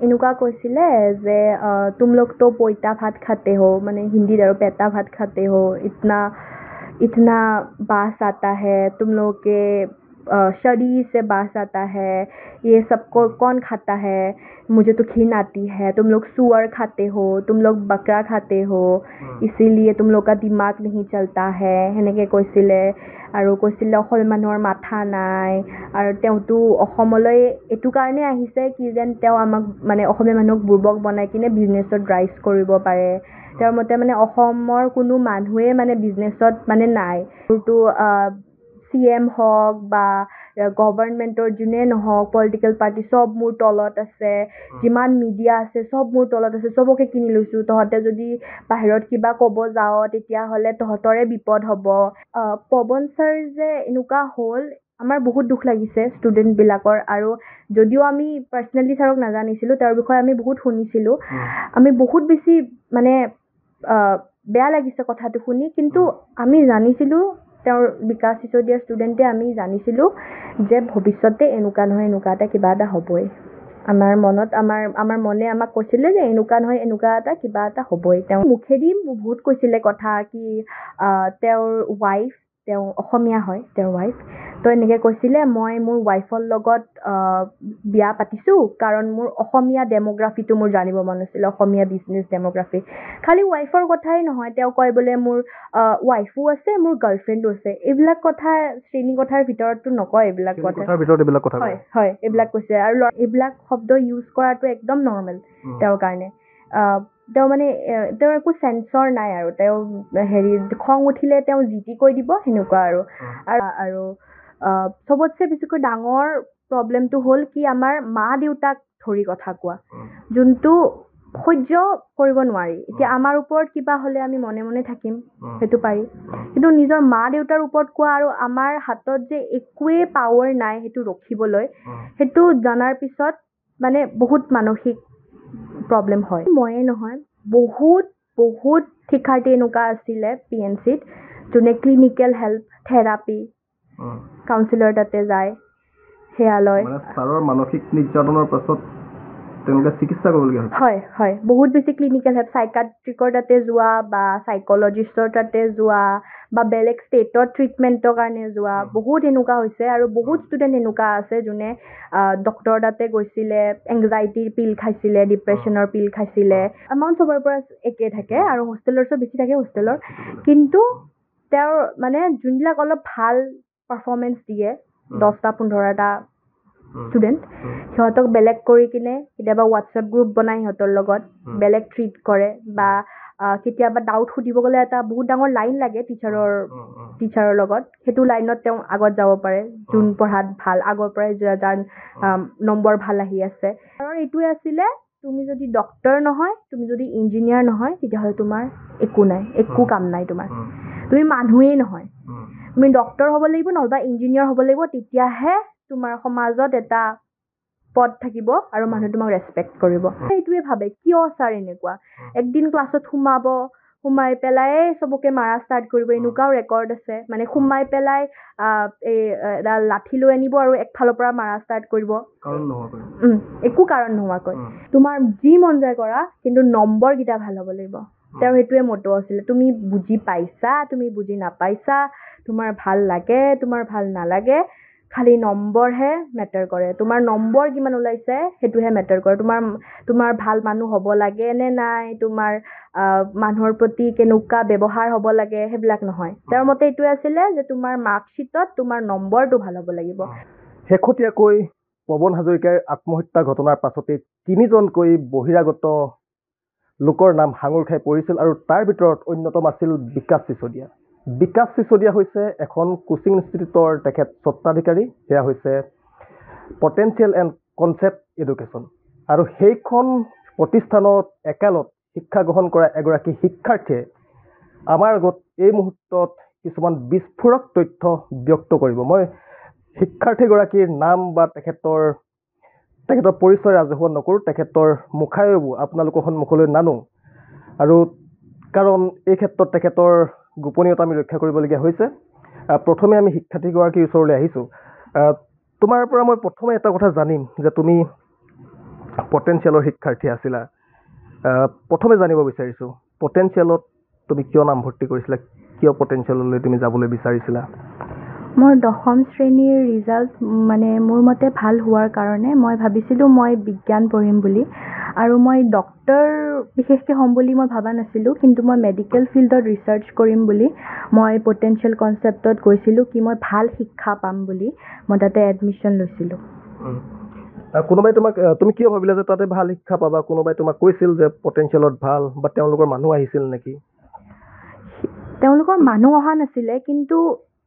এনেকুৱা কৈছিলে যে तुम लोग तो पोइता भात खाते हो মানে हिंदी और पैता भात खाते हो इतना इतना बास आता है तुम लोग के शरीर से बास आता है ये सबको कौन खाता है मुझे तो घिन आती है तुम लोग सुअर खाते हो तुम लोग बकरा खाते हो इसीलिए तुम लोग का दिमाग नहीं चलता है সেনেকৈ কৈছিলে আৰু কৈছিলে অসমীয়া মানুহৰ মাথা নাই আৰু তেওঁতো অসমলৈ এইটো কাৰণে আহিছে কি যেন তেওঁ আমাক মানে অসমীয়া মানুহক বুৰ্বক বনাই কিনে বিজনেছত ৰাইজ কৰিব পাৰে তেওঁৰ মতে মানে অসমৰ কোনো মানুহে মানে বিজনেছত মানে নাই তো CM হওক বা গভৰ্ণমেণ্টৰ যোনে নহওক পলিটিকেল পাৰ্টি চব মোৰ তলত আছে যিমান মিডিয়া আছে চব মোৰ তলত আছে চবকে কিনি লৈছোঁ তহঁতে যদি বাহিৰত কিবা ক'ব যাওঁ তেতিয়াহ'লে তহঁতৰে বিপদ হ'ব পৱন ছাৰ যে এনেকুৱা হ'ল আমাৰ বহুত দুখ লাগিছে ষ্টুডেণ্টবিলাকৰ আৰু যদিও আমি পাৰ্চনেলি ছাৰক নাজানিছিলোঁ তেওঁৰ বিষয়ে আমি বহুত শুনিছিলোঁ আমি বহুত বেছি মানে বেয়া লাগিছে কথাটো শুনি কিন্তু আমি জানিছিলোঁ তেওঁৰ বিকাশ চিচদিয়াৰ ষ্টুডেণ্টে আমি জানিছিলোঁ যে ভৱিষ্যতে এনেকুৱা নহয় এনেকুৱা এটা কিবা এটা হ'বই আমাৰ মনত আমাৰ মনে আমাক কৈছিলে যে এনেকুৱা নহয় এনেকুৱা এটা কিবা এটা হ'বই তেওঁ মুখেদি বহুত কৈছিলে কথা কি তেওঁৰ ৱাইফ তেওঁ অসমীয়া হয় তেওঁৰ ৱাইফ তো এনেকৈ কৈছিলে মই মোৰ ৱাইফৰ লগত বিয়া পাতিছোঁ কাৰণ মোৰ অসমীয়া ডেম'গ্ৰাফিটো মোৰ জানিব মন আছিলে অসমীয়া বিজনেছ ডেম'গ্ৰাফি খালি ৱাইফৰ কথাই নহয় তেওঁ কয় বোলে মোৰ ৱাইফো আছে মোৰ গাৰ্লফ্ৰেণ্ডো আছে এইবিলাক কথা শ্ৰেণী কথাৰ ভিতৰততো নকয় এইবিলাক কথা হয় হয় এইবিলাক কৈছে আৰু এইবিলাক শব্দ ইউজ কৰাটো একদম নৰ্মেল তেওঁৰ কাৰণে তেওঁ মানে তেওঁৰ একো চেন্সৰ নাই আৰু তেওঁ হেৰি খং উঠিলে তেওঁ যি টি কৈ দিব সেনেকুৱা আৰু চবতছে বেছিকৈ ডাঙৰ প্ৰব্লেমটো হ'ল কি আমাৰ মা দেউতাক ধৰি কথা কোৱা যোনটো সহ্য কৰিব নোৱাৰি এতিয়া আমাৰ ওপৰত কিবা হ'লে আমি মনে মনে থাকিম সেইটো পাৰি কিন্তু নিজৰ মা দেউতাৰ ওপৰত কোৱা আৰু আমাৰ হাতত যে একোৱেই পাৱাৰ নাই সেইটো ৰখিবলৈ সেইটো জনাৰ পিছত মানে বহুত মানসিক প্ৰব্লেম হয় ময়ে নহয় বহুত বহুত শিক্ষাৰ্থী এনেকুৱা আছিলে PNCত যোনে ক্লিনিকেল হেল্প থেৰাপি কাউন্সিলৰ তাতে যায় সেয়া লয় ছাৰৰ মানসিক নিৰ্যাতনৰ পাছত তেওঁলোকে চিকিৎসা কৰিবলগীয়া হয় হয় হয় বহুত বেছি ক্লিনিকেল হেল্প সাইকাট্ৰিকৰ তাতে যোৱা বা সাইকলজিষ্টৰ তাতে যোৱা বা বেলেগ ষ্টেটত ট্ৰিটমেণ্টৰ কাৰণে যোৱা বহুত এনেকুৱা হৈছে আৰু বহুত ষ্টুডেণ্ট এনেকুৱা আছে যোনে ডক্টৰৰ তাতে গৈছিলে এংজাইটিৰ পিল খাইছিলে ডিপ্ৰেশ্যনৰ পিল খাইছিলে এমাউণ্ট চবৰে পৰা একে থাকে আৰু হোষ্টেলৰছো বেছি থাকে হোষ্টেলৰ কিন্তু তেওঁৰ মানে যোনবিলাক অলপ ভাল পাৰফৰ্মেঞ্চ দিয়ে 10টা 15টা ষ্টুডেণ্ট সিহঁতক বেলেগ কৰি কিনে কেতিয়াবা হোৱাটছএপ গ্ৰুপ বনাই সিহঁতৰ লগত বেলেগ ট্ৰিট কৰে বা কেতিয়াবা ডাউট সুধিব গ'লে এটা বহুত ডাঙৰ লাইন লাগে টিচাৰৰ লগত সেইটো লাইনত তেওঁ আগত যাব পাৰে যোন পঢ়াত ভাল আগৰ পৰাই যাৰ নম্বৰ ভাল আহি আছে আৰু এইটোৱে আছিলে তুমি যদি ডক্টৰ নহয় তুমি যদি ইঞ্জিনিয়াৰ নহয় তেতিয়াহ'লে তোমাৰ একো নাই একো কাম নাই তোমাৰ তুমি মানুহেই নহয় তুমি ডক্টৰ হ'ব লাগিব নহবা ইঞ্জিনিয়াৰ হ'ব লাগিব তেতিয়াহে তোমাৰ সমাজত এটা পদ থাকিব আৰু মানুহে তোমাক ৰেছপেক্ট কৰিব সেইটোৱে ভাবে কিয় ছাৰ এনেকুৱা একদিন ক্লাছত সোমাই পেলাই চবকে মাৰা ষ্টাৰ্ট কৰিব এনেকুৱাও ৰেকৰ্ড আছে মানে সোমাই পেলাই এডাল লাঠি লৈ আনিব আৰু একফালৰ পৰা মাৰা ষ্টাৰ্ট কৰিব একো কাৰণ নোহোৱাকৈ তোমাৰ যি মন যায় কৰা কিন্তু নম্বৰকেইটা ভাল হ'ব লাগিব তেওঁৰ সেইটোৱে মটো আছিলে তুমি বুজি পাইছা তুমি বুজি নাপাইছা তোমাৰ ভাল লাগে তোমাৰ ভাল নালাগে খালি নম্বৰহে মেটাৰ কৰে তোমাৰ নম্বৰ কিমান ওলাইছে সেইটোহে মেটাৰ কৰে তোমাৰ ভাল মানুহ হ'ব লাগে নে নাই তোমাৰ মানুহৰ প্ৰতি কেনেকুৱা ব্যৱহাৰ হ'ব লাগে সেইবিলাক নহয় তেওঁৰ মতে এইটোৱে আছিলে যে তোমাৰ মাৰ্কশ্বিটত তোমাৰ নম্বৰটো ভাল হ'ব লাগিব শেহতীয়াকৈ পৱন হাজৰিকাৰ আত্মহত্যা ঘটনাৰ পাছতে 3জনকৈ বহিৰাগত লোকৰ নাম হাঙুৰ খাই পৰিছিল আৰু তাৰ ভিতৰত অন্যতম আছিল বিকাশ চিচদিয়া হৈছে এখন কোচিং ইনষ্টিটিউটৰ তেখেত স্বত্বাধিকাৰী সেয়া হৈছে পটেনচিয়েল এণ্ড কনচেপ্ট এডুকেশ্যন আৰু সেইখন প্ৰতিষ্ঠানত একালত শিক্ষা গ্ৰহণ কৰা এগৰাকী শিক্ষাৰ্থীয়ে আমাৰ আগত এই মুহূৰ্তত কিছুমান বিস্ফোৰক তথ্য ব্যক্ত কৰিব মই শিক্ষাৰ্থীগৰাকীৰ নাম বা তেখেতৰ পৰিচয় ৰাজহুৱা নকৰোঁ তেখেতৰ মুখায়বো আপোনালোকৰ সন্মুখলৈ নানো আৰু কাৰণ এই ক্ষেত্ৰত তেখেতৰ গোপনীয়তা আমি ৰক্ষা কৰিবলগীয়া হৈছে প্ৰথমে আমি শিক্ষাৰ্থীগৰাকীৰ ওচৰলৈ আহিছোঁ তোমাৰ পৰা মই প্ৰথমে এটা কথা জানিম যে তুমি পটেনচিয়েলৰ শিক্ষাৰ্থী আছিলা। প্ৰথমে জানিব বিচাৰিছোঁ, পটেনচিয়েলত তুমি কিয় নামভৰ্তি কৰিছিলা, কিয় পটেনচিয়েললৈ তুমি যাবলৈ বিচাৰিছিলা? মোৰ 10ম শ্ৰেণীৰ ৰিজাল্ট মানে মোৰ মতে ভাল হোৱাৰ কাৰণে মই ভাবিছিলোঁ মই বিজ্ঞান পঢ়িম বুলি, আৰু মই ডক্তৰ বিশেষকৈ হ'ম বুলি মই ভবা নাছিলোঁ, কিন্তু মই মেডিকেল ফিল্ডত ৰিচাৰ্চ কৰিম বুলি মই পটেনচিয়েল কনচেপ্টত গৈছিলোঁ, কি মই ভাল শিক্ষা পাম বুলি মই তাতে এডমিশ্যন লৈছিলোঁ। কোনোবাই তুমি কিয় ভাবিলা যে তাতে ভাল শিক্ষা পাবা? কোনোবাই তোমাক কৈছিল যে পটেনচিয়েলত ভাল, বা তেওঁলোকৰ মানুহ আহিছিল নেকি? তেওঁলোকৰ মানুহ অহা নাছিলে, কিন্তু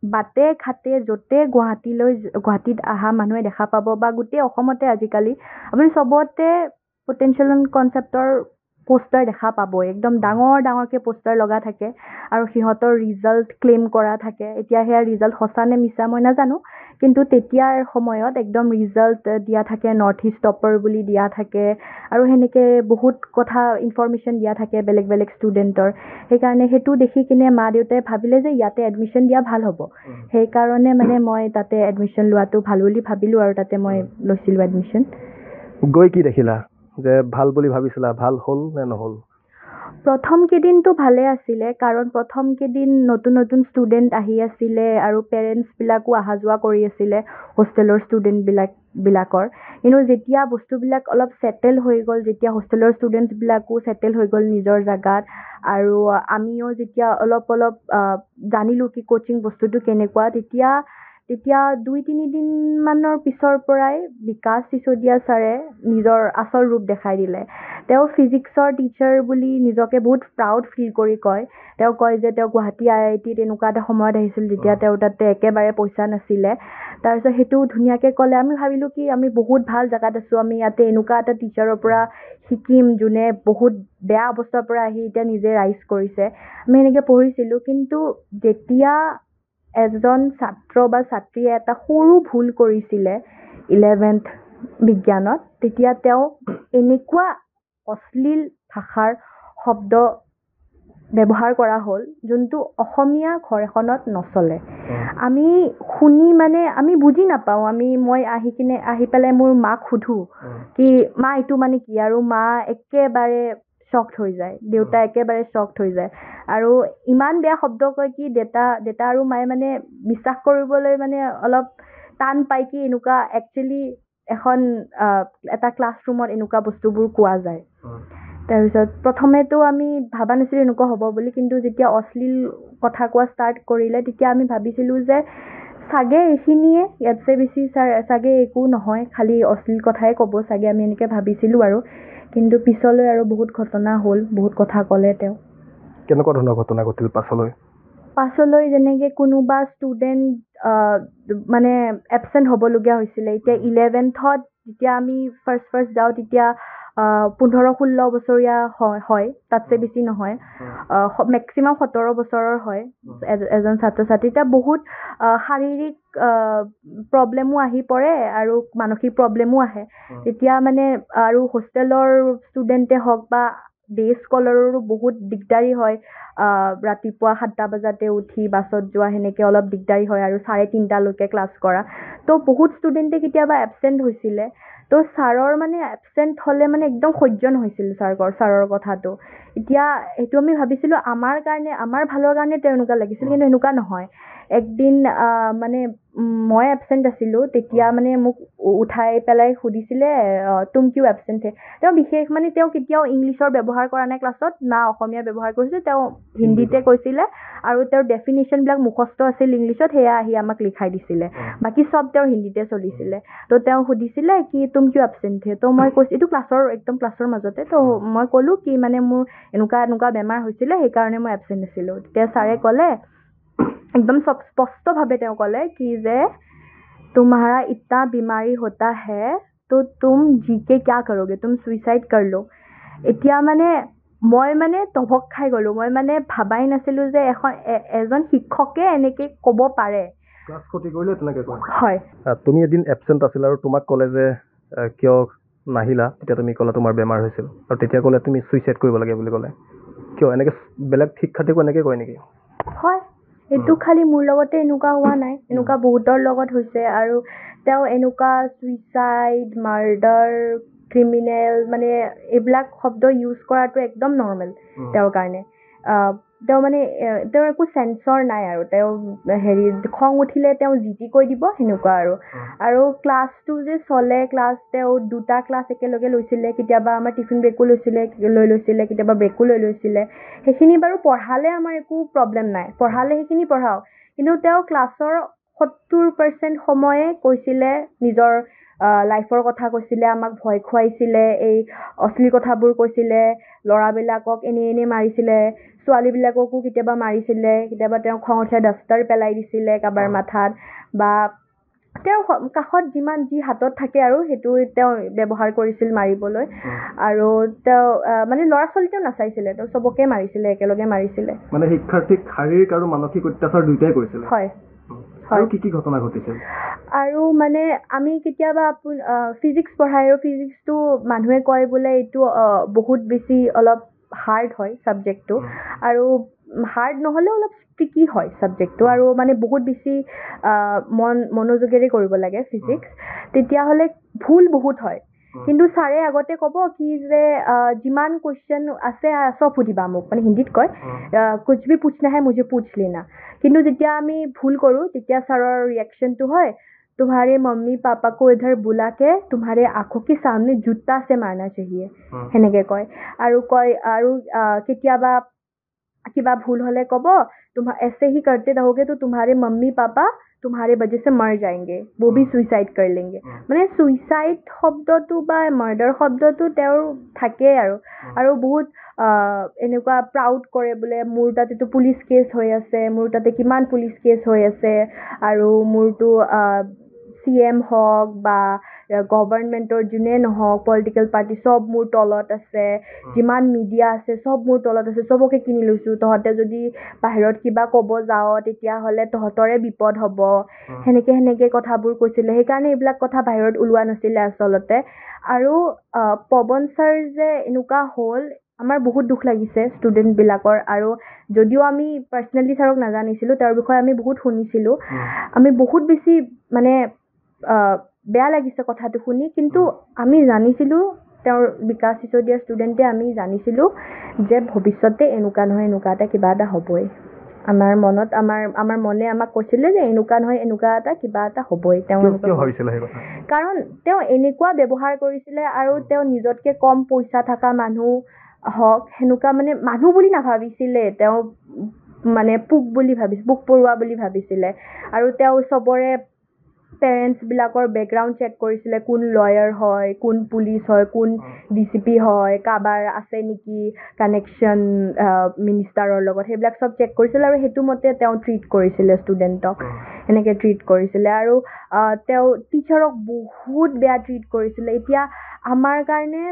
বাটে ঘাটে য'তে গুৱাহাটীত অহা মানুহে দেখা পাব, বা গোটেই অসমতে আজিকালি আপুনি চবতে পটেনচিয়েল কনচেপ্টৰ পোষ্টাৰ দেখা পাবই। একদম ডাঙৰকৈ পোষ্টাৰ লগা থাকে আৰু সিহঁতৰ ৰিজাল্ট ক্লেইম কৰা থাকে। এতিয়া সেয়া ৰিজাল্ট সঁচা নে মিছা মই নাজানো, কিন্তু তেতিয়াৰ সময়ত একদম ৰিজাল্ট দিয়া থাকে, নৰ্থ ইষ্ট টপাৰ বুলি দিয়া থাকে, আৰু সেনেকৈ বহুত কথা ইনফৰমেশ্যন দিয়া থাকে বেলেগ বেলেগ ষ্টুডেণ্টৰ। সেইকাৰণে সেইটো দেখি কিনে মা দেউতাই ভাবিলে যে ইয়াতে এডমিশ্যন দিয়া ভাল হ'ব। সেইকাৰণে মানে মই তাতে এডমিশ্যন লোৱাটো ভাল বুলি ভাবিলোঁ, আৰু তাতে মই লৈছিলোঁ এডমিশ্যন। গৈ কি দেখিলা যে ভাল বুলি ভাবিছিলা, ভাল হ'ল নে নহ'ল? প্ৰথম কেইদিনটো ভালে আছিলে, কাৰণ প্ৰথম কেইদিন নতুন নতুন ষ্টুডেণ্ট আহি আছিলে আৰু পেৰেণ্টছবিলাকো অহা যোৱা কৰি আছিলে হোষ্টেলৰ ষ্টুডেণ্টবিলাকৰ। কিন্তু যেতিয়া বস্তুবিলাক অলপ ছেটেল হৈ গ'ল, যেতিয়া হোষ্টেলৰ ষ্টুডেণ্টছবিলাকো ছেটেল হৈ গ'ল নিজৰ জেগাত, আৰু আমিও যেতিয়া অলপ জানিলোঁ কি কোচিং বস্তুটো কেনেকুৱা, তেতিয়া 2-3 দিনমানৰ পিছৰ পৰাই বিকাশ চিচোদিয়া ছাৰে নিজৰ আচল ৰূপ দেখাই দিলে। তেওঁ ফিজিক্সৰ টিচাৰ বুলি নিজকে বহুত প্ৰাউড ফিল কৰি কয়। তেওঁ কয় যে তেওঁ গুৱাহাটী IITত এনেকুৱা এটা সময়ত আহিছিল যেতিয়া তেওঁৰ তাতে একেবাৰে পইচা নাছিলে। তাৰপিছত সেইটো ধুনীয়াকৈ ক'লে। আমি ভাবিলোঁ কি আমি বহুত ভাল জেগাত আছোঁ, আমি ইয়াতে এনেকুৱা এটা টিচাৰৰ পৰা শিকিম যোনে বহুত বেয়া অৱস্থাৰ পৰা আহি এতিয়া নিজে ৰাইজ কৰিছে। আমি এনেকৈ পঢ়িছিলোঁ, কিন্তু যেতিয়া এজন ছাত্ৰ বা ছাত্ৰীয়ে এটা সৰু ভুল কৰিছিলে 11th বিজ্ঞানত, তেতিয়া তেওঁ এনেকুৱা অশ্লীল ভাষাৰ শব্দ ব্যৱহাৰ কৰা হ'ল যোনটো অসমীয়া ঘৰ এখনত নচলে। আমি শুনি মানে আমি বুজি নাপাওঁ। মই আহি পেলাই মোৰ মাক সোধোঁ কি মা এইটো মানে কি, আৰু মা একেবাৰে শ্বকড হৈ যায়, দেউতা একেবাৰে শ্বকড হৈ যায়, আৰু ইমান বেয়া শব্দ কয় কি দেউতা আৰু মায়ে মানে বিশ্বাস কৰিবলৈ মানে অলপ টান পায় কি এনেকুৱা একচুৱেলি এটা ক্লাছৰুমত এনেকুৱা বস্তুবোৰ কোৱা যায়। তাৰপিছত প্ৰথমেতো আমি ভাবা নাছিলোঁ এনেকুৱা হ'ব বুলি, কিন্তু যেতিয়া অশ্লীল কথা কোৱা ষ্টাৰ্ট কৰিলে তেতিয়া আমি ভাবিছিলোঁ যে চাগে এইখিনিয়ে, ইয়াতছে বেছি চাগে একো নহয়, খালি অশ্লীল কথাই ক'ব চাগে, আমি এনেকৈ ভাবিছিলোঁ। আৰু কিন্তু পিছলৈ আৰু বহুত ঘটনা হ'ল, বহুত কথা ক'লে তেওঁ। কেনেকুৱা ধৰণৰ ঘটনা ঘটিল পাছলৈ যেনেকৈ কোনোবা ষ্টুডেণ্ট মানে এবচেণ্ট হ'বলগীয়া হৈছিলে। এতিয়া 11th যেতিয়া আমি ফাৰ্ষ্ট যাওঁ তেতিয়া 15-16 বছৰীয়া হয়, তাতছে বেছি নহয়, মেক্সিমাম 17 বছৰৰ হয় এজন ছাত্ৰ ছাত্ৰী। এতিয়া বহুত শাৰীৰিক প্ৰব্লেমো আহি পৰে আৰু মানসিক প্ৰব্লেমো আহে। তেতিয়া মানে আৰু হোষ্টেলৰ ষ্টুডেণ্টে হওক বা ডে স্কলাৰৰো বহুত দিগদাৰী হয়। ৰাতিপুৱা 7টা বজাতে উঠি বাছত যোৱা, সেনেকৈ অলপ দিগদাৰী হয়, আৰু 3:30লৈকে ক্লাছ কৰা। তো বহুত ষ্টুডেণ্টে কেতিয়াবা এবচেণ্ট হৈছিলে। তো ছাৰৰ মানে এবচেণ্ট হ'লে মানে একদম সহ্য নহৈছিল ছাৰৰ কথাটো। এতিয়া সেইটো আমি ভাবিছিলোঁ আমাৰ ভালৰ কাৰণে তেওঁ এনেকুৱা লাগিছিল, কিন্তু এনেকুৱা নহয়। একদিন মানে মই এবচেণ্ট আছিলোঁ, তেতিয়া মানে মোক উঠাই পেলাই সুধিছিলে তুম কিয় এবচেণ্ট হে। তেওঁ বিশেষ মানে তেওঁ কেতিয়াও ইংলিছৰ ব্যৱহাৰ কৰা নাই ক্লাছত, না অসমীয়া ব্যৱহাৰ কৰিছিল, তেওঁ হিন্দীতে কৈছিলে, আৰু তেওঁৰ ডেফিনেশ্যনবিলাক মুখস্থ আছিল ইংলিছত, সেয়া আহি আমাক লিখাই দিছিলে। বাকী চব তেওঁৰ হিন্দীতে চলিছিলে। তো তেওঁ সুধিছিলে কি তুম কিয় এবচেণ্ট হে। তো মই কৈছোঁ, এইটো একদম ক্লাছৰ মাজতে, তো মই ক'লোঁ কি মানে মোৰ এনেকুৱা বেমাৰ হৈছিলে, সেইকাৰণে মই এবচেণ্ট আছিলোঁ। তেতিয়া ছাৰে ক'লে, একদম স্পষ্টভাৱে তেওঁ ক'লে কি যে तुम्हारा इतना बीमारी होता है तो तुम जी के क्या करोगे, तुम सुइसाइड कर लो। এতিয়া মানে মই মানে তভক খাই গ'লোঁ। মই মানে ভাবাই নাছিলোঁ যে এজন শিক্ষকে এনেকৈ ক'ব পাৰে। ক্লাছ ক্ষতি কৰিলে তেনেকৈ কয়? হয়। তুমি এদিন এবচেণ্ট আছিলা আৰু তোমাক ক'লে যে কিয় নাহিলা, তেতিয়া তুমি ক'লা তোমাৰ বেমাৰ হৈছিল, আৰু তেতিয়া ক'লে তুমি ছুইচাইড কৰিব লাগে বুলি ক'লে। কিয় এনেকৈ বেলেগ শিক্ষাৰ্থীকো এনেকৈ কয় নেকি? হয়, এইটো খালি মোৰ লগতে এনেকুৱা হোৱা নাই, এনেকুৱা বহুতৰ লগত হৈছে। আৰু তেওঁ এনেকুৱা ছুইচাইড, মাৰ্ডাৰ ক্ৰিমিনেল মানে এইবিলাক শব্দ ইউজ কৰাটো একদম নৰ্মেল তেওঁৰ কাৰণে তেওঁ মানে তেওঁৰ একো চেন্সৰ নাই আৰু তেওঁ হেৰি খং উঠিলে তেওঁ যি টি কৈ দিব সেনেকুৱা আৰু ক্লাছটো যে চলে তেওঁ 2টা ক্লাছ একেলগে লৈছিলে কেতিয়াবা আমাৰ টিফিন ব্ৰেকো লৈছিলে কেতিয়াবা ব্ৰেকো লৈ লৈছিলে সেইখিনি বাৰু পঢ়ালে আমাৰ একো প্ৰব্লেম নাই পঢ়ালে সেইখিনি পঢ়াওক কিন্তু তেওঁ ক্লাছৰ 70% সময়ে কৈছিলে নিজৰ লাইফৰ কথা কৈছিলে আমাক ভয় খুৱাইছিলে এই অশ্লীল কথাবোৰ কৈছিলে ল'ৰাবিলাকক এনে মাৰিছিলে ছোৱালীবিলাককো কেতিয়াবা মাৰিছিলে কেতিয়াবা তেওঁ খং উঠিলে ডাষ্টাৰ পেলাই দিছিলে কাবাৰ মাথাত বা তেওঁৰ কাষত যিমান যি হাতত থাকে আৰু সেইটো তেওঁ ব্যৱহাৰ কৰিছিল মাৰিবলৈ আৰু তেওঁ মানে ল'ৰা ছোৱালী তেওঁ নাচাইছিলে তেওঁ চবকে মাৰিছিলে একেলগে মাৰিছিলে মানে শিক্ষাৰ্থীক শাৰীৰিক আৰু মানসিক অত্যাচাৰ দুইটাই কৰিছিলে হয় আৰু কি ঘটনা ঘটিছিল আৰু মানে আমি কেতিয়াবা ফিজিক্স পঢ়াই আৰু ফিজিক্সটো মানুহে কয় বোলে এইটো বহুত বেছি অলপ হাৰ্ড হয় ছাবজেক্টটো আৰু হাৰ্ড নহ'লেও অলপ ট্ৰিকি হয় ছাবজেক্টটো আৰু মানে বহুত বেছি মনোযোগেৰে কৰিব লাগে ফিজিক্স তেতিয়াহ'লে ভুল বহুত হয় কিন্তু ছাৰে আগতে ক'ব কি যে যিমান কুৱেশ্যন আছে চব সুধিবা মোক মানে হিন্দীত কয় কুছ ভি পুছনা হে মুঝে পুছ লেনা কিন্তু যেতিয়া আমি ভুল কৰোঁ তেতিয়া ছাৰৰ ৰিয়েকশ্যনটো হয় तुम्हारे मम्मी पापा को इधर बुला के तुम्हारे आँखों के सामने जूता से मारना चाहिए সেনেকে কয় আৰু কেতিয়াবা কিবা ভুল হলে কব ऐसे ही करते रहोगे तो तुम्हारे मम्मी पापा तुम्हारे वजह से मर जाएंगे वो भी सुइसाइड कर लेंगे মানে সুইচাইড শব্দটো বা মাৰ্ডাৰ শব্দটো তেওঁৰ থাকে আৰু বহুত এনেকুৱা প্ৰাউড কৰে বোলে মোৰ তাতেতো পুলিচ কেছ হৈ আছে মোৰ তাতে কিমান পুলিচ কেছ হৈ আছে আৰু মোৰতো CM হওক বা গভৰ্ণমেণ্টৰ যোনে নহওক পলিটিকেল পাৰ্টি চব মোৰ তলত আছে যিমান মিডিয়া আছে চব মোৰ তলত আছে চবকে কিনি লৈছোঁ তহঁতে যদি বাহিৰত কিবা ক'ব যাওঁ তেতিয়াহ'লে তহঁতৰে বিপদ হ'ব সেনেকে কথাবোৰ কৈছিলে সেইকাৰণে এইবিলাক কথা বাহিৰত ওলোৱা নাছিলে আচলতে আৰু পৱন ছাৰ যে এনেকুৱা হ'ল আমাৰ বহুত দুখ লাগিছে ষ্টুডেণ্টবিলাকৰ আৰু যদিও আমি পাৰ্চনেলি ছাৰক নাজানিছিলোঁ তেওঁৰ বিষয়ে আমি বহুত শুনিছিলোঁ আমি বহুত বেছি মানে বেয়া লাগিছে কথাটো শুনি কিন্তু আমি জানিছিলোঁ তেওঁৰ বিকাশ চিচদিয়াৰ ষ্টুডেণ্টে আমি জানিছিলোঁ যে ভৱিষ্যতে এনেকুৱা নহয় এনেকুৱা এটা কিবা এটা হ'বই আমাৰ মনত আমাৰ মনে আমাক কৈছিলে যে এনেকুৱা নহয় এনেকুৱা এটা কিবা এটা হ'বই তেওঁ কাৰণ তেওঁ এনেকুৱা ব্যৱহাৰ কৰিছিলে আৰু তেওঁ নিজতকে কম পইচা থকা মানুহ হওক সেনেকুৱা মানে মানুহ বুলি নাভাবিছিলে তেওঁ মানে পোক পৰুৱা বুলি ভাবিছিলে আৰু তেওঁ চবৰে পেৰেণ্টছবিলাকৰ বেকগ্ৰাউণ্ড চেক কৰিছিলে কোন লয়াৰ হয় কোন পুলিচ হয় কোন DCP হয় কাবাৰ আছে নেকি কানেকশ্যন মিনিষ্টাৰৰ লগত সেইবিলাক চব চেক কৰিছিলে আৰু সেইটো মতে তেওঁ ট্ৰিট কৰিছিলে ষ্টুডেণ্টক এনেকৈ ট্ৰিট কৰিছিলে আৰু তেওঁ টিচাৰক বহুত বেয়া ট্ৰিট কৰিছিলে এতিয়া আমাৰ কাৰণে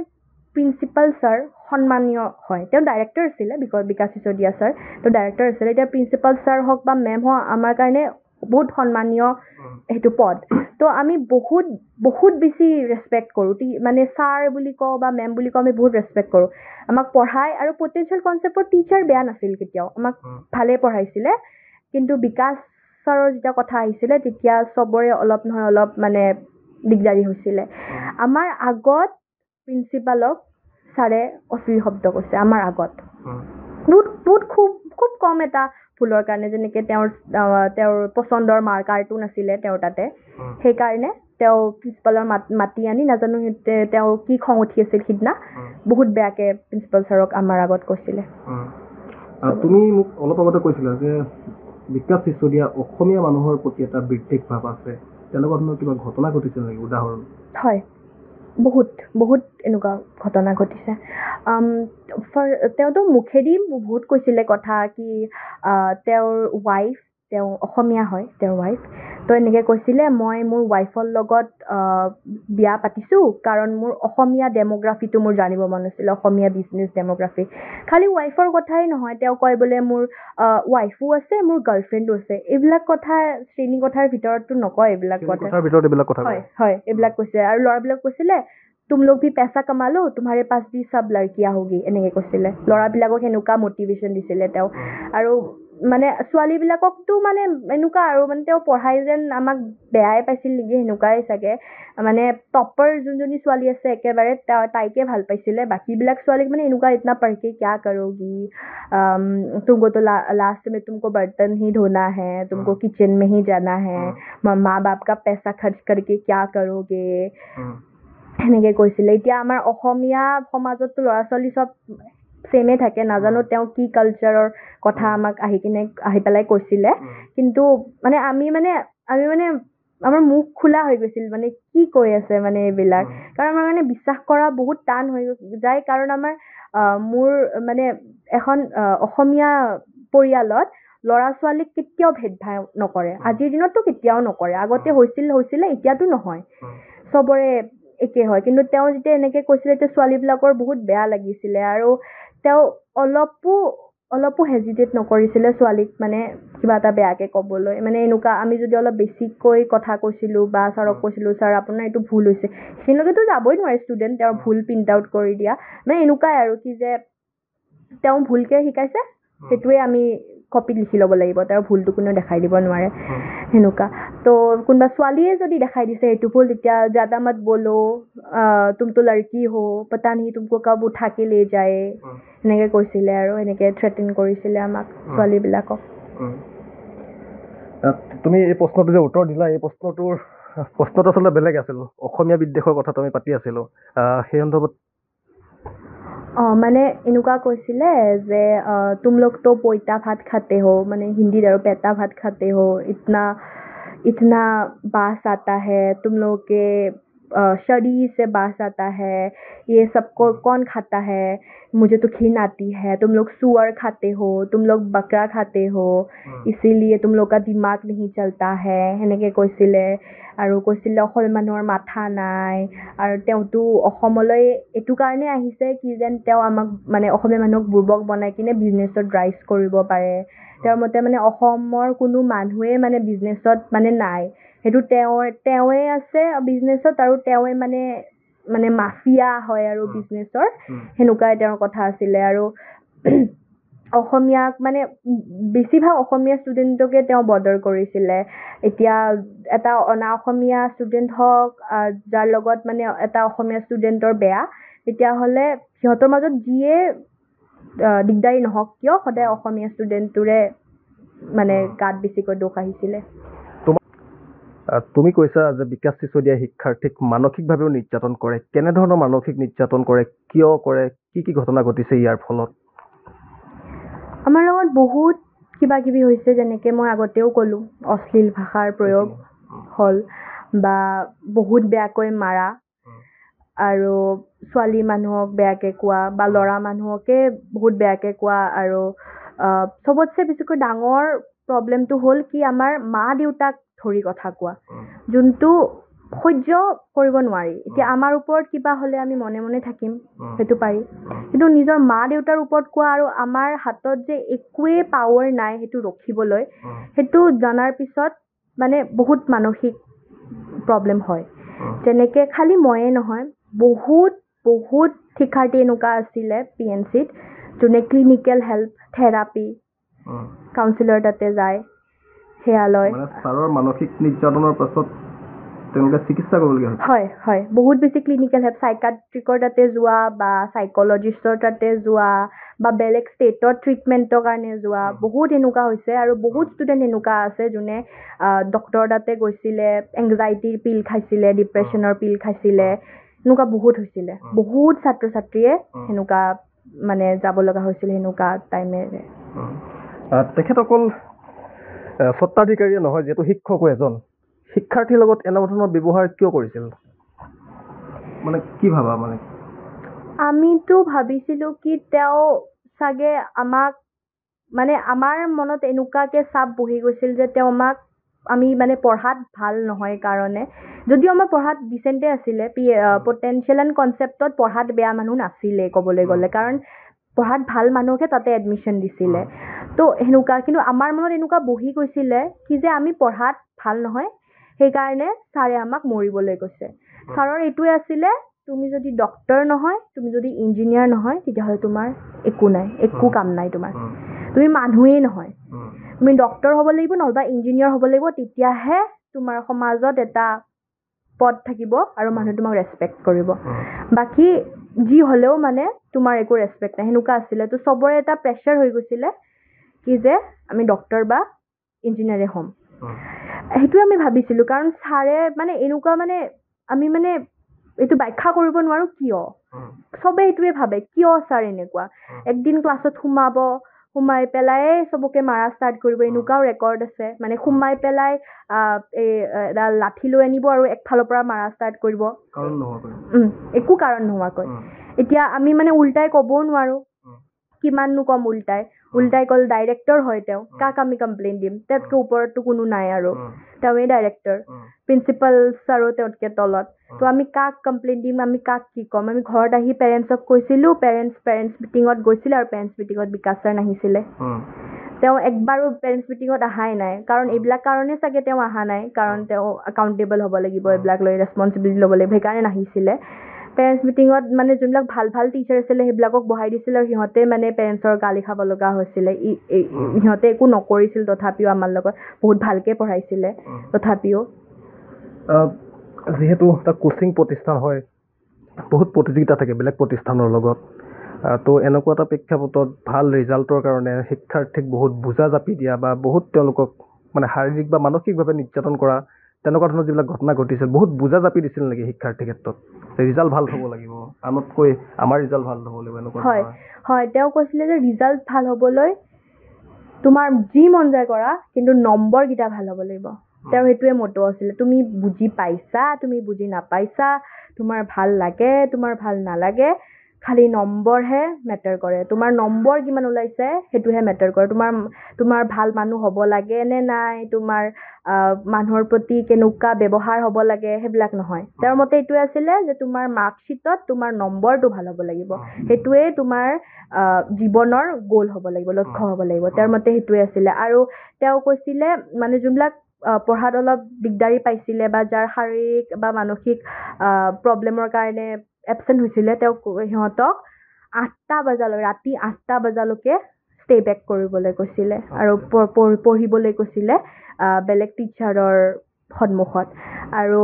প্ৰিন্সিপাল ছাৰ সন্মানীয় হয় তেওঁ ডাইৰেক্টৰ আছিলে বিকাশ চিচদিয়া ছাৰ তেওঁ ডাইৰেক্টৰ আছিলে এতিয়া প্ৰিন্সিপাল ছাৰ হওক বা মেম হওক আমাৰ কাৰণে বহুত সন্মানীয় সেইটো পদ তো আমি বহুত বেছি ৰেচপেক্ট কৰোঁ মানে ছাৰ বুলি কওঁ বা মেম বুলি কওঁ আমি বহুত ৰেচপেক্ট কৰোঁ আমাক পঢ়াই আৰু পটেনচিয়েল কনচেপ্টৰ টিচাৰ বেয়া নাছিল কেতিয়াও আমাক ভালে পঢ়াইছিলে কিন্তু বিকাশ ছাৰৰ যেতিয়া কথা আহিছিলে তেতিয়া চবৰে অলপ নহয় অলপ মানে দিগদাৰী হৈছিলে আমাৰ আগত প্ৰিন্সিপালক ছাৰে অশ্লীল শব্দ কৈছে আমাৰ আগত বহুত খুব কম এটা ভুলৰ কাৰণে যেনেকৈ তেওঁৰ পচন্দৰ কাৰ্টুন আছিলে তেওঁৰ তাতে সেইকাৰণে তেওঁ প্ৰিন্সিপালৰ মাতি আনি নাজানো তেওঁ কি খং উঠি আছিল সিদিনা বহুত বেয়াকৈ প্ৰিন্সিপাল ছাৰক আমাৰ আগত কৈছিলে তুমি মোক অলপ আগতে কৈছিলা যে বিকাশ চিচদিয়া অসমীয়া মানুহৰ প্ৰতি এটা বিদ্বেষ ভাৱ আছে তেনেকুৱা ধৰণৰ কিবা ঘটনা ঘটিছিল নেকি উদাহৰণ হয় বহুত এনেকুৱা ঘটনা ঘটিছে তেওঁতো মুখেদি বহুত কৈছিলে কথা কি তেওঁৰ ৱাইফ তেওঁ অসমীয়া হয় তেওঁৰ ৱাইফ তো এনেকৈ কৈছিলে মই মোৰ ৱাইফৰ লগত বিয়া পাতিছোঁ কাৰণ মোৰ অসমীয়া ডেম'গ্ৰাফিটো মোৰ জানিব মন আছিলে অসমীয়া বিজনেছ ডেম'গ্ৰাফি খালি ৱাইফৰ কথাই নহয় তেওঁ কয় বোলে মোৰ ৱাইফো আছে মোৰ গাৰ্লফ্ৰেণ্ডো আছে এইবিলাক কথা শ্ৰেণী কথাৰ ভিতৰততো নকয় এইবিলাক কথা হয় এইবিলাক কৈছে আৰু ল'ৰাবিলাক কৈছিলে तुम लोग भी पैसा कमा लो तुम्हारे पास भी सब लड़कियां होगी এনেকৈ কৈছিলে ল'ৰাবিলাকক সেনেকুৱা মটিভেশ্যন দিছিলে তেওঁ আৰু মানে ছোৱালীবিলাককতো মানে এনেকুৱা আৰু মানে তেওঁ পঢ়াই যেন আমাক বেয়াই পাইছিল নেকি সেনেকুৱাই চাগে মানে টপাৰ যোনজনী ছোৱালী আছে একেবাৰে তাইকে ভাল পাইছিলে বাকীবিলাক ছোৱালীক মানে এনেকুৱা ইतना পঢ়কে क्या करोगी तुमको तो लास्ट में तुमको बर्तन ही धोना है तुमको किचन में ही जाना है माँ बाप का पैसा खर्च करके क्या करोगे সেনেকৈ কৈছিলে এতিয়া আমাৰ অসমীয়া সমাজততো ল'ৰা ছোৱালী চব ছেমে থাকে নাজানো তেওঁ কি কালচাৰৰ কথা আমাক আহি পেলাই কৈছিলে কিন্তু মানে আমি মানে আমাৰ মুখ খোলা হৈ গৈছিল মানে কি কৈ আছে মানে এইবিলাক কাৰণ আমাৰ মানে বিশ্বাস কৰা বহুত টান হৈ যায় কাৰণ আমাৰ মোৰ মানে এখন অসমীয়া পৰিয়ালত ল'ৰা ছোৱালীক কেতিয়াও ভেদভাৱ নকৰে আজিৰ দিনততো কেতিয়াও নকৰে আগতে হৈছিলে এতিয়াতো নহয় চবৰে একে হয় কিন্তু তেওঁ যেতিয়া এনেকৈ কৈছিলে তেতিয়া ছোৱালীবিলাকৰ বহুত বেয়া লাগিছিলে আৰু তেওঁ অলপো হেজিটেট নকৰিছিলে ছোৱালীক মানে কিবা এটা বেয়াকৈ ক'বলৈ মানে এনেকুৱা আমি যদি অলপ বেছিকৈ কথা কৈছিলোঁ বা ছাৰক কৈছিলোঁ ছাৰ আপোনাৰ এইটো ভুল হৈছে সেইলৈকেতো যাবই নোৱাৰে ষ্টুডেণ্ট তেওঁৰ ভুল প্ৰিণ্ট আউট কৰি দিয়া মানে এনেকুৱাই আৰু কি যে তেওঁ ভুলকৈ শিকাইছে সেইটোৱে আমি কপিত লিখি ল'ব লাগিব তেওঁৰ ভুলটো কোনেও দেখাই দিব নোৱাৰে সেনেকুৱা তো কোনোবা ছোৱালীয়ে যদি দেখাই দিছে এইটো ভুল তেতিয়া জ্যাদা মত বলো তুম তো লড়কি हो पता नहीं तुमको कब उठा के ले जाए এনেকৈ কৈছিলে আৰু এনেকৈ থ্ৰেটেন কৰিছিলে আমাক ছোৱালীবিলাকক তুমি এই প্ৰশ্নটো যে উত্তৰ দিলা এই প্ৰশ্নটো আচলতে বেলেগ আছিল অসমীয়া বিদ্বেষৰ কথাটো আমি পাতি আছিলোঁ সেই সন্দৰ্ভত মানে এনেকুৱা কৈছিলে যে तुम लोग तो পইতা ভাত खाते हो মানে হিন্দীত আৰু পেটা ভাত खाते हो इतना बास आता है तुम लोग के शरीर से बास आता है ये सबको कौन खाता है मुझे तो घिन आती है तुम लोग सुअर खाते हो तुम लोग बकरा खाते हो इसीलिए तुम लोग का दिमाग नहीं चलता है সেনেকৈ কৈছিলে আৰু কৈছিলে অসমীয়া মানুহৰ মাথা নাই আৰু তেওঁতো অসমলৈ এইটো কাৰণে আহিছে কি যেন তেওঁ আমাক মানে অসমীয়া মানুহক বুৰ্বক বনাই কিনে বিজনেছত ৰাইজ কৰিব পাৰে তেওঁৰ মতে মানে অসমৰ কোনো মানুহে মানে বিজনেছত মানে নাই সেইটো তেওঁৱে আছে বিজনেছত আৰু তেওঁৱে মানে মাফিয়া হয় আৰু বিজনেছৰ সেনেকুৱাই তেওঁৰ কথা আছিলে আৰু অসমীয়াক মানে বেছিভাগ অসমীয়া ষ্টুডেণ্টকে তেওঁ বৰ্ডাৰ কৰিছিলে এতিয়া এটা অনা অসমীয়া ষ্টুডেণ্ট হওক যাৰ লগত মানে এটা অসমীয়া ষ্টুডেণ্টৰ বেয়া তেতিয়াহ'লে সিহঁতৰ মাজত যিয়ে দিগদাৰী নহওক কিয় সদায় অসমীয়া ষ্টুডেণ্টটোৰে মানে গাত বেছিকৈ দোষ আহিছিলে তুমি কৈছা যে বিকাশ চিচদিয়াই শিক্ষাৰ্থীক মানসিকভাৱেও নিৰ্যাতন কৰে কেনেধৰণৰ মানসিক নিৰ্যাতন কৰে কিয় কৰে কি ঘটনা ঘটিছে ইয়াৰ ফলত আমাৰ লগত বহুত কিবা কিবি হৈছে যেনেকৈ মই আগতেও ক'লোঁ অশ্লীল ভাষাৰ প্ৰয়োগ হ'ল বা বহুত বেয়াকৈ মাৰা আৰু ছোৱালী মানুহক বেয়াকৈ কোৱা বা ল'ৰা মানুহকে বহুত বেয়াকৈ কোৱা আৰু চবতছে বেছিকৈ ডাঙৰ প্ৰব্লেমটো হ'ল কি আমাৰ মা দেউতাক ধৰি কথা কোৱা যোনটো সহ্য কৰিব নোৱাৰি এতিয়া আমাৰ ওপৰত কিবা হ'লে আমি মনে মনে থাকিম সেইটো পাৰি কিন্তু নিজৰ মা দেউতাৰ ওপৰত কোৱা আৰু আমাৰ হাতত যে একোৱেই পাৱাৰ নাই সেইটো ৰখিবলৈ সেইটো জনাৰ পিছত মানে বহুত মানসিক প্ৰব্লেম হয় যেনেকৈ খালি ময়ে নহয় বহুত শিক্ষাৰ্থী এনেকুৱা আছিলে PNCত যোনে ক্লিনিকেল হেল্প থেৰাপি কাউন্সিলৰ তাতে যায় সেয়া লয় ছাৰৰ মানসিক নিৰ্যাতনৰ পাছত তেওঁলোকে চিকিৎসা কৰিবলগীয়া হয় হয় বহুত বেছি ক্লিনিকেল হেল্প চাইকাট্ৰিকৰ তাতে যোৱা বা চাইকলজিষ্টৰ তাতে যোৱা বা বেলেগ ষ্টেটত ট্ৰিটমেণ্টৰ কাৰণে যোৱা বহুত এনেকুৱা হৈছে আৰু বহুত ষ্টুডেণ্ট এনেকুৱা আছে যোনে ডক্টৰৰ তাতে গৈছিলে এংজাইটিৰ পিল খাইছিলে ডিপ্ৰেশ্যনৰ পিল খাইছিলে এনেকুৱা বহুত হৈছিলে বহুত ছাত্ৰ ছাত্ৰীয়ে সেনেকুৱা মানে যাব লগা হৈছিলে সেনেকুৱা টাইমেৰে তেখেত অকল স্বত্বাধিকাৰীয়ে নহয় যিহেতু শিক্ষকো এজন শিক্ষাৰ্থীৰ লগত এনেকুৱা ধৰণৰ ব্যৱহাৰ কিয় কৰিছিল মানে কি ভাবা মানে আমিতো ভাবিছিলোঁ কি তেওঁ চাগে আমাক মানে আমাৰ মনত এনেকুৱাকৈ চাপ বহি গৈছিল যে তেওঁ আমাক আমি মানে পঢ়াত ভাল নহয় কাৰণে যদিও আমাৰ পঢ়াত ডিচেণ্টে আছিলে পটেনচিয়েল এণ্ড কনচেপ্টত পঢ়াত বেয়া মানুহ নাছিলে ক'বলৈ গ'লে কাৰণ পঢ়াত ভাল মানুহকে তাতে এডমিশ্যন দিছিলে তো সেনেকুৱা কিন্তু আমাৰ মনত এনেকুৱা বহি গৈছিলে কি যে আমি পঢ়াত ভাল নহয় সেইকাৰণে ছাৰে আমাক মৰিবলৈ কৈছে ছাৰৰ এইটোৱে আছিলে তুমি যদি ডক্টৰ নহয় তুমি যদি ইঞ্জিনিয়াৰ নহয় তেতিয়াহ'লে তোমাৰ একো নাই একো কাম নাই তোমাৰ তুমি মানুহেই নহয় তুমি ডক্টৰ হ'ব লাগিব নহবা ইঞ্জিনিয়াৰ হ'ব লাগিব, তেতিয়াহে তোমাৰ সমাজত এটা পদ থাকিব আৰু মানুহে তোমাক ৰেচপেক্ট কৰিব। বাকী যি হ'লেও মানে তোমাৰ একো ৰেচপেক্ট নাই, সেনেকুৱা আছিলে। তো চবৰে এটা প্ৰেছাৰ হৈ গৈছিলে কি যে আমি ডক্টৰ বা ইঞ্জিনিয়াৰে হ'ম। সেইটোৱে আমি ভাবিছিলোঁ, কাৰণ ছাৰে মানে এনেকুৱা মানে আমি মানে এইটো ব্যাখ্যা কৰিব নোৱাৰো কিয় চবে এইটোৱে ভাবে, কিয় ছাৰ এনেকুৱা। একদিন ক্লাছত সোমাই পেলাই চবকে মাৰা ষ্টাৰ্ট কৰিব, এনেকুৱাও ৰেকৰ্ড আছে। মানে সোমাই পেলাই এডাল লাঠি লৈ আনিব আৰু একফালৰ পৰা মাৰা ষ্টাৰ্ট কৰিব, একো কাৰণ নোহোৱাকৈ। এতিয়া আমি মানে উল্টাই ক'বও নোৱাৰো, কিমাননো কম উল্টাই ক'ল ডাইৰেক্টৰ হয় তেওঁ, কাক আমি কমপ্লেইন দিম, তেওঁতকে ওপৰততো কোনো নাই আৰু, তেওঁৱেই ডাইৰেক্টৰ, প্ৰিন্সিপাল ছাৰো তেওঁতকে তলত। তো আমি কাক কমপ্লেইন দিম, আমি কাক কি ক'ম। আমি ঘৰত আহি পেৰেণ্টছক কৈছিলোঁ, পেৰেণ্টছ মিটিঙত গৈছিলে আৰু পেৰেণ্টছ মিটিঙত বিকাশ ছাৰ নাহিছিলে। তেওঁ একবাৰো পেৰেণ্টছ মিটিঙত অহাই নাই, কাৰণ এইবিলাক কাৰণে চাগে তেওঁ অহা নাই, কাৰণ তেওঁ একাউণ্টেবল হ'ব লাগিব, এইবিলাক লৈ ৰেচপনচিবিলিটি ল'ব লাগিব, সেইকাৰণে নাহিছিলে। পেৰেণ্টছ মিটিঙত মানে যোনবিলাক ভাল ভাল টিচাৰ আছিলে সেইবিলাকক বহাই দিছিলে আৰু সিহঁতে মানে পেৰেণ্টছৰ গালি খাব লগা হৈছিলে। সিহঁতে একো নকৰিছিল, তথাপিও আমাৰ লগত বহুত ভালকৈ পঢ়াইছিলে। তথাপিও যিহেতু এটা কোচিং প্ৰতিষ্ঠান হয়, বহুত প্ৰতিযোগিতা থাকে বেলেগ প্ৰতিষ্ঠানৰ লগত, তো এনেকুৱা এটা প্ৰেক্ষাপটত ভাল ৰিজাল্টৰ কাৰণে শিক্ষাৰ্থীক বহুত বোজা জাপি দিয়া বা বহুত তেওঁলোকক মানে শাৰীৰিক বা মানসিকভাৱে নিৰ্যাতন কৰা, তেনেকুৱা ধৰণৰ যিবিলাক ঘটনা ঘটিছিল, বহুত বোজা জাপি দিছিল নেকি শিক্ষাৰ্থীৰ ক্ষেত্ৰত? ৰিজাল্ট ভাল হ'ব লাগিব, আনতকৈ আমাৰ ৰিজাল্ট ভাল হ'ব লাগিব, এনেকুৱা? হয়, তেওঁ কৈছিলে যে ৰিজাল্ট ভাল হ'বলৈ তোমাৰ যি মন যায় কৰা, কিন্তু নম্বৰকেইটা ভাল হ'ব লাগিব। তেওঁৰ সেইটোৱে মটো আছিলে, তুমি বুজি পাইছা, তুমি বুজি নাপাইছা, তোমাৰ ভাল লাগে, তোমাৰ ভাল নালাগে, খালি নম্বৰহে মেটাৰ কৰে। তোমাৰ নম্বৰ কিমান ওলাইছে সেইটোহে মেটাৰ কৰে। তোমাৰ ভাল মানুহ হ'ব লাগে নে নাই, তোমাৰ মানুহৰ প্ৰতি কেনেকুৱা ব্যৱহাৰ হ'ব লাগে, সেইবিলাক নহয়। তেওঁৰ মতে এইটোৱে আছিলে যে তোমাৰ মাৰ্কশ্বিটত তোমাৰ নম্বৰটো ভাল হ'ব লাগিব, সেইটোৱে তোমাৰ জীৱনৰ গ'ল হ'ব লাগিব, লক্ষ্য হ'ব লাগিব। তেওঁৰ মতে সেইটোৱে আছিলে। আৰু তেওঁ কৈছিলে মানে যোনবিলাক পঢ়াত অলপ দিগদাৰী পাইছিলে বা যাৰ শাৰীৰিক বা মানসিক প্ৰব্লেমৰ কাৰণে এবচেণ্ট হৈছিলে, তেওঁ সিহঁতক ৰাতি 8টা বজালৈকে ষ্টে বেক কৰিবলৈ কৈছিলে আৰু পঢ়িবলৈ কৈছিলে বেলেগ টিচাৰৰ সন্মুখত। আৰু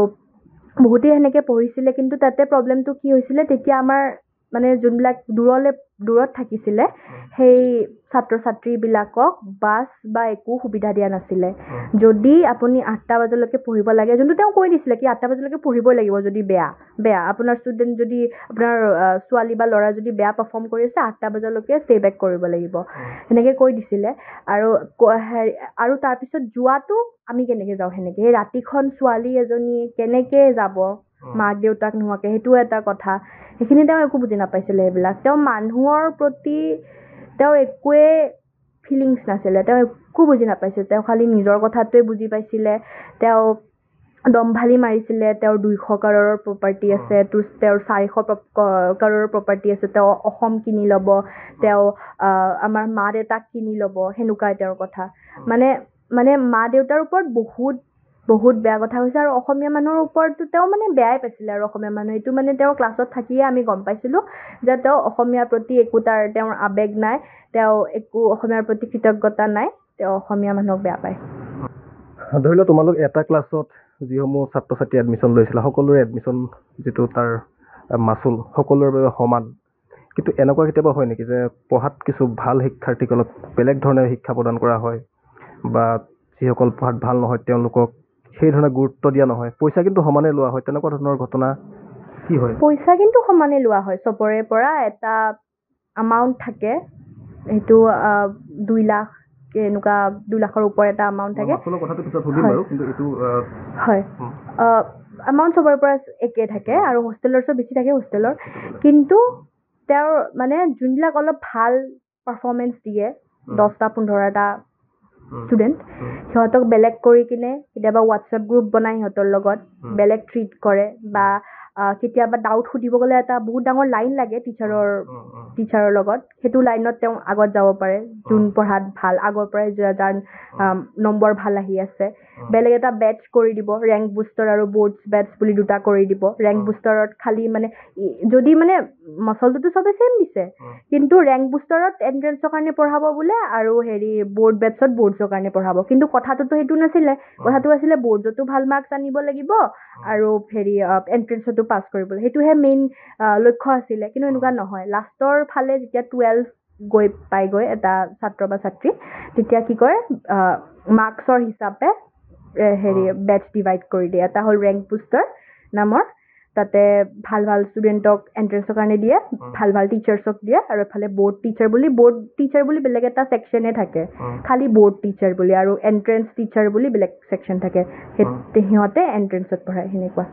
বহুতেই সেনেকৈ পঢ়িছিলে, কিন্তু তাতে প্ৰব্লেমটো কি হৈছিলে, তেতিয়া আমাৰ মানে যোনবিলাক দূৰত থাকিছিলে সেই ছাত্ৰ ছাত্ৰীবিলাকক বাছ বা একো সুবিধা দিয়া নাছিলে। যদি আপুনি 8টা বজালৈকে পঢ়িব লাগে, যোনটো তেওঁ কৈ দিছিলে কি 8টা বজালৈকে পঢ়িবই লাগিব, যদি বেয়া আপোনাৰ ষ্টুডেণ্ট, যদি আপোনাৰ ছোৱালী বা ল'ৰা যদি বেয়া পাৰফৰ্ম কৰি আছে, 8টা বজালৈকে ষ্টে বেক কৰিব লাগিব, সেনেকৈ কৈ দিছিলে। আৰু তাৰপিছত যোৱাটো আমি কেনেকৈ যাওঁ, সেনেকৈ সেই ৰাতিখন ছোৱালী এজনী কেনেকৈ যাব মাক দেউতাক নোহোৱাকৈ, সেইটোও এটা কথা। সেইখিনি তেওঁ একো বুজি নাপাইছিলে সেইবিলাক। তেওঁ মানুহৰ প্ৰতি তেওঁৰ একোৱে ফিলিংছ নাছিলে, তেওঁ একো বুজি নাপাইছিলে, তেওঁ খালি নিজৰ কথাটোৱে বুজি পাইছিলে। তেওঁ দম্ভালি মাৰিছিলে, তেওঁৰ 200 কাৰোৰৰ প্ৰপাৰ্টি আছে, তেওঁৰ 400 কাৰোৰৰ প্ৰপাৰ্টি আছে, তেওঁ অসম কিনি ল'ব, তেওঁ আমাৰ মা দেউতাক কিনি ল'ব, সেনেকুৱাই তেওঁৰ কথা। মানে মা দেউতাৰ ওপৰত বহুত বেয়া কথা হৈছে, আৰু অসমীয়া মানুহৰ ওপৰতো তেওঁ মানে বেয়াই পাইছিলে। আৰু অসমীয়া মানুহ এইটো মানে তেওঁৰ ক্লাছত থাকিয়ে আমি গম পাইছিলোঁ যে তেওঁ অসমীয়াৰ প্ৰতি একো তেওঁৰ আৱেগ নাই, তেওঁ একো অসমীয়াৰ প্ৰতি কৃতজ্ঞতা নাই, তেওঁ অসমীয়া মানুহক বেয়া পায়। ধৰি লওক তোমালোক এটা ক্লাছত যিসমূহ ছাত্ৰ ছাত্ৰী এডমিশ্যন লৈছিলা, সকলোৰে এডমিশ্যন যিটো তাৰ মাচুল সকলোৰে বাবে সমান, কিন্তু এনেকুৱা কেতিয়াবা হয় নেকি যে পঢ়াত কিছু ভাল শিক্ষাৰ্থীক অলপ বেলেগ ধৰণে শিক্ষা প্ৰদান কৰা হয়, বা যিসকল পঢ়াত ভাল নহয় তেওঁলোকক সেই ধৰণে গুৰুত্ব দিয়া নহয়, পইচা কিন্তু সমানে লোৱা হয়, তেনেকুৱা ধৰণৰ ঘটনা কি হয়? পইচা কিন্তু সমানে লোৱা হয়, চবৰে পৰা এটা এমাউণ্ট থাকে, সেইটো 2 লাখ এনেকুৱা 2 লাখৰ ওপৰত এটা এমাউণ্ট থাকে। হয়, এমাউণ্ট চবৰে পৰা একে থাকে, আৰু হোষ্টেলাৰ্ছৰ বেছি থাকে হোষ্টেলৰ। কিন্তু তেওঁৰ মানে যোনবিলাক অলপ ভাল পাৰফৰ্মেঞ্চ দিয়ে, 10টা 15টা ষ্টুডেণ্ট, সিহঁতক বেলেগ কৰি কিনে কেতিয়াবা হোৱাটছএপ গ্ৰুপ বনাই সিহঁতৰ লগত বেলেগ ট্ৰিট কৰে, বা কেতিয়াবা ডাউট সুধিব গ'লে এটা বহুত ডাঙৰ লাইন লাগে টিচাৰৰ টিচাৰৰ লগত সেইটো লাইনত তেওঁ আগত যাব পাৰে যোন পঢ়াত ভাল আগৰ পৰাই যাৰ নম্বৰ ভাল আহি আছে বেলেগ এটা বেটছ কৰি দিব ৰেংক বুষ্টাৰ আৰু বৰ্ডছ বেটছ বুলি দুটা কৰি দিব ৰেংক বুষ্টাৰত খালি মানে যদি মানে মচলটোতো চবে চেম দিছে কিন্তু ৰেংক বুষ্টাৰত এন্ট্ৰেন্সৰ কাৰণে পঢ়াব বোলে আৰু হেৰি বৰ্ড বেটছত বৰ্ডছৰ কাৰণে পঢ়াব কিন্তু কথাটোতো সেইটো নাছিলে কথাটো আছিলে বৰ্ডছতো ভাল মাৰ্কছ আনিব লাগিব আৰু হেৰি এন্ট্ৰেন্সতো পাছ কৰিব সেইটোহে মেইন লক্ষ্য আছিলে কিন্তু এনেকুৱা নহয় লাষ্টৰ ফালে যেতিয়া 12 পাইগৈ এটা ছাত্ৰ বা ছাত্ৰী তেতিয়া কি কৰে মাৰ্কছৰ হিচাপে হেৰি বেটছ ডিভাইড কৰি দিয়ে এটা হ'ল ৰেংক বুষ্টাৰ নামৰ তাতে ভাল ভাল ষ্টুডেণ্টক এন্ট্ৰেন্সৰ কাৰণে দিয়ে ভাল ভাল টিচাৰ্ছক দিয়ে আৰু এফালে বৰ্ড টিচাৰ বুলি বেলেগ এটা ছেকশ্যনে থাকে খালি বৰ্ড টিচাৰ বুলি আৰু এন্ট্ৰেন্স টিচাৰ বুলি বেলেগ ছেকশ্যন থাকে সিহঁতে এন্ট্ৰেন্সত পঢ়ায় সেনেকুৱা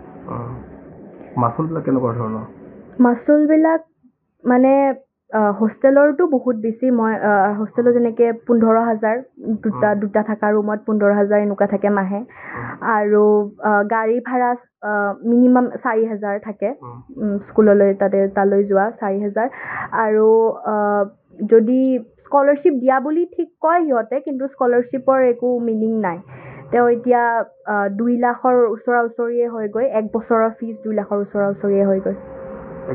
মাচুলবিলাক কেনেকুৱা ধৰণৰ মাচুলবিলাক মানে হোষ্টেলৰটো বহুত বেছি মই হোষ্টেলত যেনেকৈ 15,000 দুটা থকা ৰুমত 15,000 এনেকুৱা থাকে মাহে আৰু গাড়ী ভাড়া মিনিমাম 4,000 থাকে স্কুললৈ তালৈ যোৱা 4,000 আৰু যদি স্কলাৰশ্বিপ দিয়া বুলি ঠিক কয় সিহঁতে কিন্তু স্কলাৰশ্বিপৰ একো মিনিং নাই তেওঁ এতিয়া 2 লাখৰ ওচৰা ওচৰিয়ে হৈ গৈ 1 বছৰৰ ফিজ 2 লাখৰ ওচৰা ওচৰিয়ে হৈ গৈ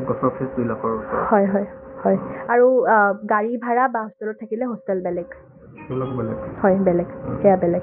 1 বছৰৰ ফিজ 2 লাখৰ হয় হয় হয় আৰু গাড়ী ভাড়া বা হোষ্টেলত থাকিলে হোষ্টেল বেলেগ হয় বেলেগ সেয়া বেলেগ